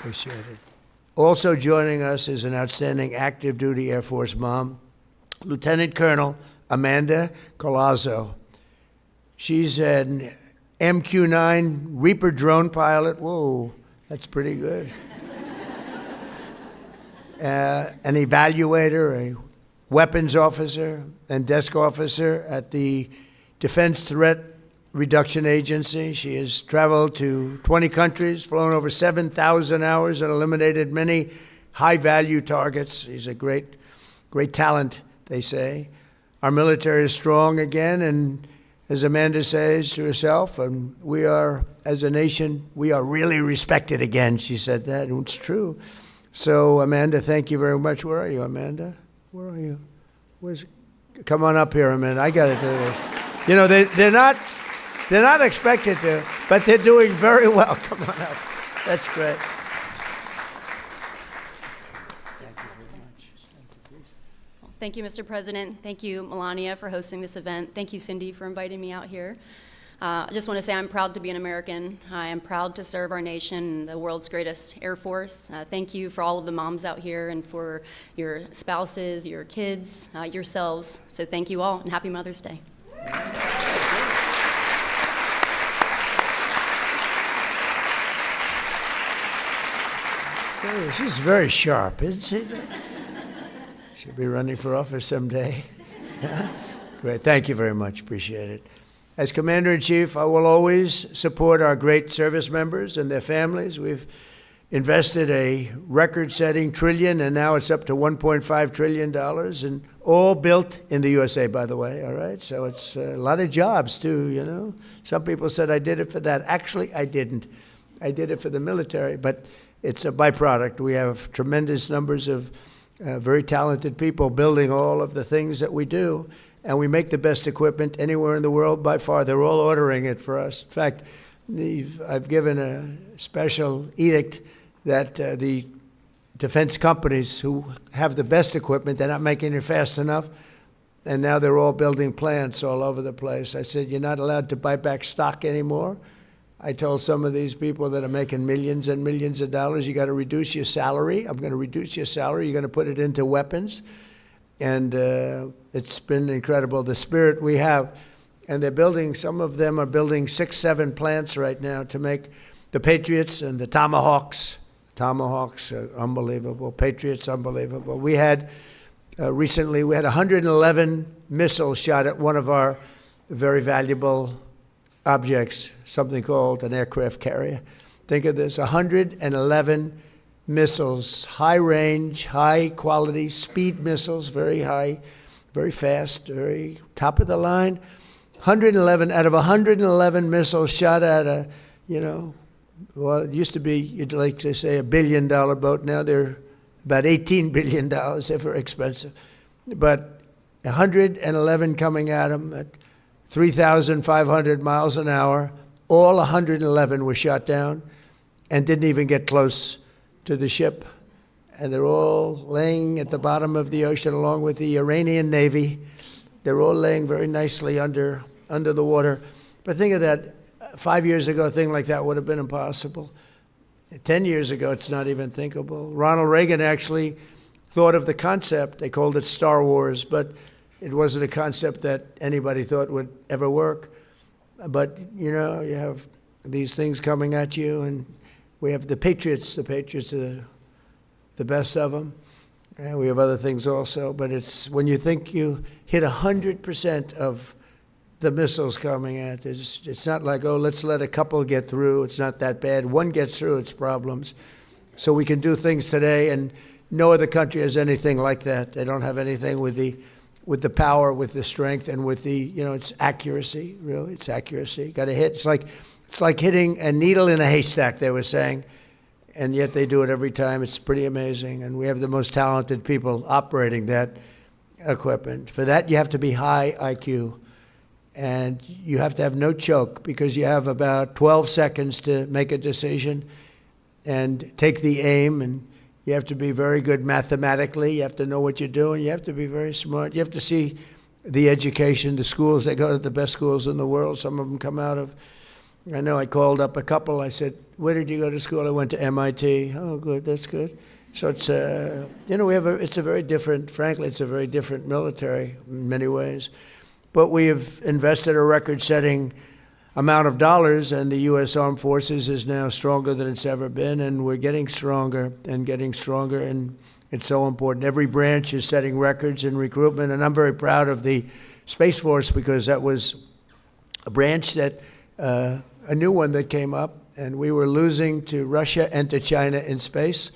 Appreciate it. Also joining us is an outstanding active duty Air Force mom, Lieutenant Colonel Amanda Colazzo. She's an MQ-9 Reaper drone pilot. Whoa, that's pretty good. An evaluator, a weapons officer, and desk officer at the Defense Threat Reduction Agency. She has traveled to 20 countries, flown over 7,000 hours, and eliminated many high-value targets. She's a great talent, they say. Our military is strong again, and as Amanda says to herself, and we are, as a nation, we are really respected again. She said that, and it's true. So, Amanda, thank you very much. Where are you, Amanda? Where are you? Come on up here, Amanda. I got to do this. You know, they're not expected to, but they're doing very well. Come on up. That's great. Thank you, Mr. President. Thank you, Melania, for hosting this event. Thank you, Cindy, for inviting me out here. I just want to say I'm proud to be an American. I am proud to serve our nation, the world's greatest Air Force. Thank you for all of the moms out here and for your spouses, your kids, yourselves. So thank you all, and happy Mother's Day. She's very sharp, isn't she? She'll be running for office someday. Great. Thank you very much. Appreciate it. As Commander-in-Chief, I will always support our great service members and their families. We've invested a record-setting trillion, and now it's up to $1.5 trillion, and all built in the USA, by the way, all right? So it's a lot of jobs, too, you know? Some people said I did it for that. Actually, I didn't. I did it for the military, but it's a byproduct. We have tremendous numbers of very talented people building all of the things that we do, and we make the best equipment anywhere in the world by far. They're all ordering it for us. In fact, I've given a special edict that the defense companies who have the best equipment, they're not making it fast enough, and now they're all building plants all over the place. I said, you're not allowed to buy back stock anymore. I told some of these people that are making millions and millions of dollars, you got to reduce your salary. I'm going to reduce your salary. You're going to put it into weapons. And it's been incredible, the spirit we have. And they're building, some of them are building 6, 7 plants right now to make the Patriots and the Tomahawks. Tomahawks are unbelievable. Patriots, unbelievable. We had, recently, we had 111 missiles shot at one of our very valuable objects, something called an aircraft carrier. Think of this, 111 missiles, high range, high quality, speed missiles, very high, very fast, very top of the line. 111 out of 111 missiles shot at a, you know, well, it used to be, you'd like to say, $1 billion boat. Now they're about $18 billion. They're very expensive. But 111 coming at them at 3,500 miles an hour. All 111 were shot down and didn't even get close to the ship. And they're all laying at the bottom of the ocean along with the Iranian Navy. They're all laying very nicely under the water. But think of that, 5 years ago, a thing like that would have been impossible. 10 years ago, it's not even thinkable. Ronald Reagan actually thought of the concept. They called it Star Wars, but it wasn't a concept that anybody thought would ever work. But, you know, you have these things coming at you, and we have the Patriots. The Patriots are the best of them. And we have other things also. But it's when you think you hit 100% of the missiles coming at us, it's not like, oh, let's let a couple get through. It's not that bad. One gets through, it's problems. So we can do things today, and no other country has anything like that. They don't have anything with the power, with the strength, and with the, you know, it's accuracy, really. It's accuracy. Got to hit. It's like hitting a needle in a haystack, they were saying, and yet they do it every time. It's pretty amazing, and we have the most talented people operating that equipment. For that, you have to be high IQ, and you have to have no choke, because you have about 12 seconds to make a decision and take the aim, and you have to be very good mathematically. You have to know what you're doing. You have to be very smart. You have to see the education, the schools. They go to the best schools in the world. Some of them come out of I know I called up a couple. I said, where did you go to school? I went to MIT. Oh, good, that's good. So it's, it's a very different, frankly, it's a very different military in many ways. But we have invested a record-setting amount of dollars, and the U.S. Armed Forces is now stronger than it's ever been, and we're getting stronger, and it's so important. Every branch is setting records in recruitment, and I'm very proud of the Space Force because that was a branch that, a new one that came up, and we were losing to Russia and to China in space,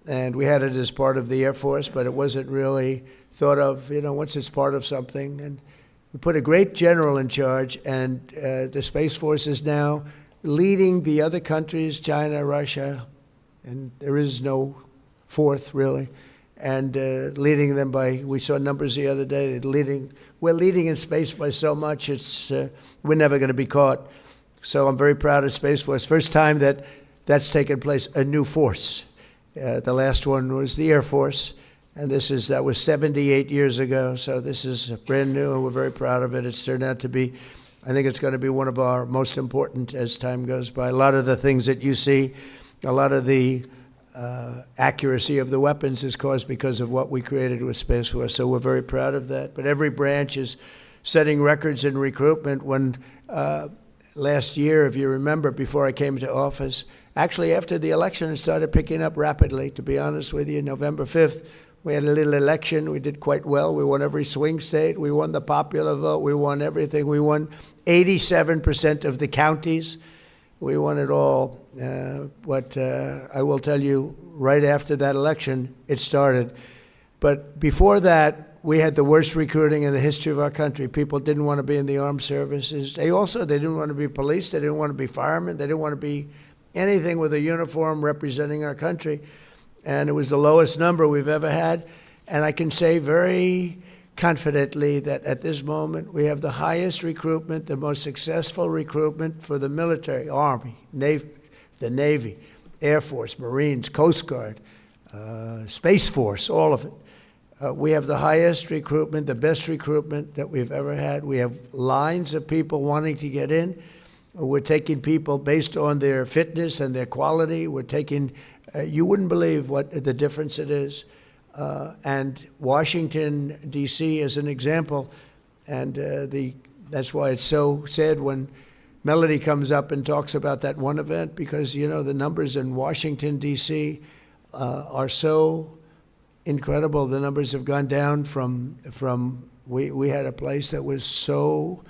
and we had it as part of the Air Force, but it wasn't really thought of, once it's part of something. And we put a great general in charge, and the Space Force is now leading the other countries, China, Russia, and there is no fourth, really, and leading them by, we saw numbers the other day, we're leading in space by so much, we're never going to be caught. So I'm very proud of Space Force. First time that's taken place, a new force. The last one was the Air Force, and that was 78 years ago, so this is brand new, and we're very proud of it. It's turned out to be, I think it's going to be one of our most important as time goes by. A lot of the things that you see, a lot of the accuracy of the weapons is caused because of what we created with Space Force, so we're very proud of that. But every branch is setting records in recruitment. When last year, if you remember, before I came to office, actually after the election, it started picking up rapidly, to be honest with you. November 5th, we had a little election. We did quite well. We won every swing state. We won the popular vote. We won everything. We won 87% of the counties. We won it all. But I will tell you, right after that election, it started. But before that, we had the worst recruiting in the history of our country. People didn't want to be in the armed services. They didn't want to be police. They didn't want to be firemen. They didn't want to be anything with a uniform representing our country. And it was the lowest number we've ever had. And I can say very confidently that at this moment, we have the highest recruitment, the most successful recruitment for the military, Army, Navy, the Navy, Air Force, Marines, Coast Guard, Space Force, all of it. We have the highest recruitment, the best recruitment that we've ever had. We have lines of people wanting to get in. We're taking people based on their fitness and their quality. We're taking, you wouldn't believe what the difference it is. And Washington, D.C. is an example. And that's why it's so sad when Melody comes up and talks about that one event, because, the numbers in Washington, D.C. Are so incredible. The numbers have gone down from we had a place that was so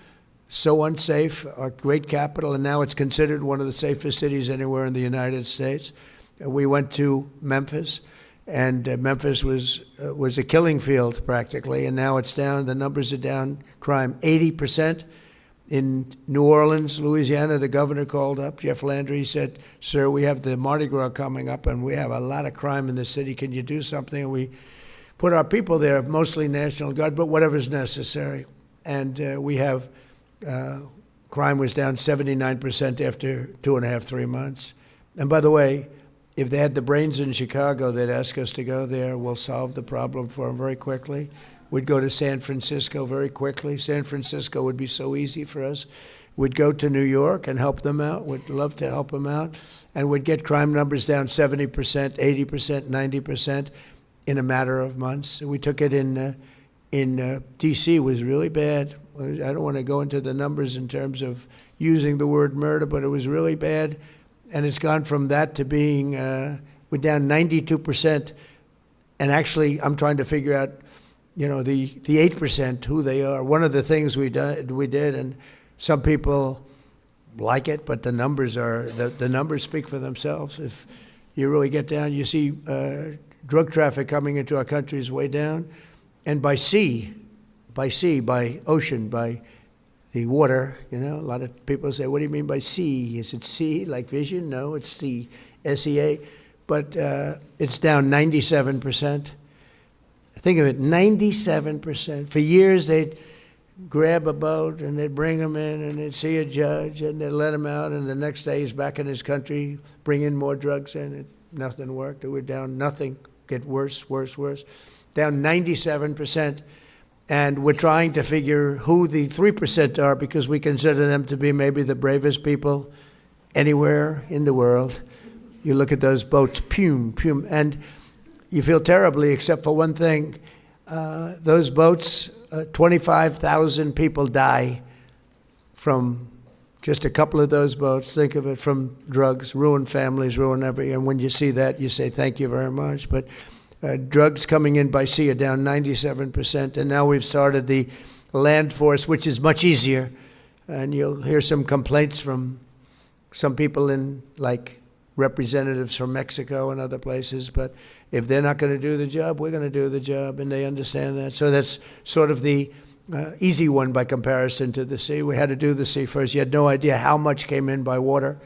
unsafe, our great capital, and now it's considered one of the safest cities anywhere in the United States. We went to Memphis, and Memphis was a killing field practically, and now it's down. The numbers are down. Crime 80%. In New Orleans, Louisiana, the governor called up, Jeff Landry, said, sir, we have the Mardi Gras coming up, and we have a lot of crime in the city. Can you do something? And we put our people there, mostly National Guard, but whatever's necessary. And we have, crime was down 79% after 2.5, 3 months. And by the way, if they had the brains in Chicago, they'd ask us to go there. We'll solve the problem for them very quickly. We'd go to San Francisco very quickly. San Francisco would be so easy for us. We'd go to New York and help them out. We'd love to help them out. And we'd get crime numbers down 70%, 80%, 90% in a matter of months. We took it in D.C. was really bad. I don't want to go into the numbers in terms of using the word murder, but it was really bad. And it's gone from that to being, we're down 92%. And actually, I'm trying to figure out, the 8%, who they are. One of the things we did, and some people like it, but the numbers speak for themselves. If you really get down, you see drug traffic coming into our country is way down. And by ocean, by the water, a lot of people say, what do you mean by sea? Is it sea, like vision? No, it's the SEA. But it's down 97%. Think of it, 97%. For years, they'd grab a boat and they'd bring him in and they'd see a judge and they'd let him out, and the next day he's back in his country, bring in more drugs in. Nothing worked. We're down, nothing. Get worse, worse, worse. Down 97%. And we're trying to figure who the 3% are, because we consider them to be maybe the bravest people anywhere in the world. You look at those boats, pume, and you feel terribly, except for one thing. Those boats, 25,000 people die from just a couple of those boats. Think of it, from drugs, ruin families, ruin everything. And when you see that, you say, thank you very much. But drugs coming in by sea are down 97%. And now we've started the land force, which is much easier. And you'll hear some complaints from some people in, like, representatives from Mexico and other places. But if they're not going to do the job, we're going to do the job. And they understand that. So that's sort of the easy one by comparison to the sea. We had to do the sea first. You had no idea how much came in by water.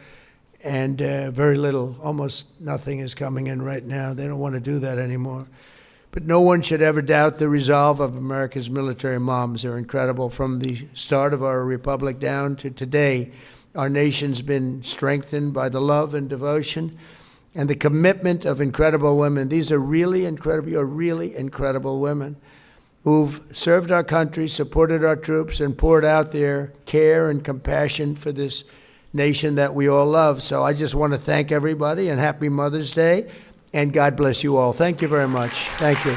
And very little, almost nothing is coming in right now. They don't want to do that anymore. But no one should ever doubt the resolve of America's military moms. They're incredible. From the start of our republic down to today, our nation's been strengthened by the love and devotion and the commitment of incredible women. These are really incredible, you're really incredible women who've served our country, supported our troops, and poured out their care and compassion for this nation that we all love. So I just want to thank everybody, and happy Mother's Day, and God bless you all. Thank you very much. Thank you.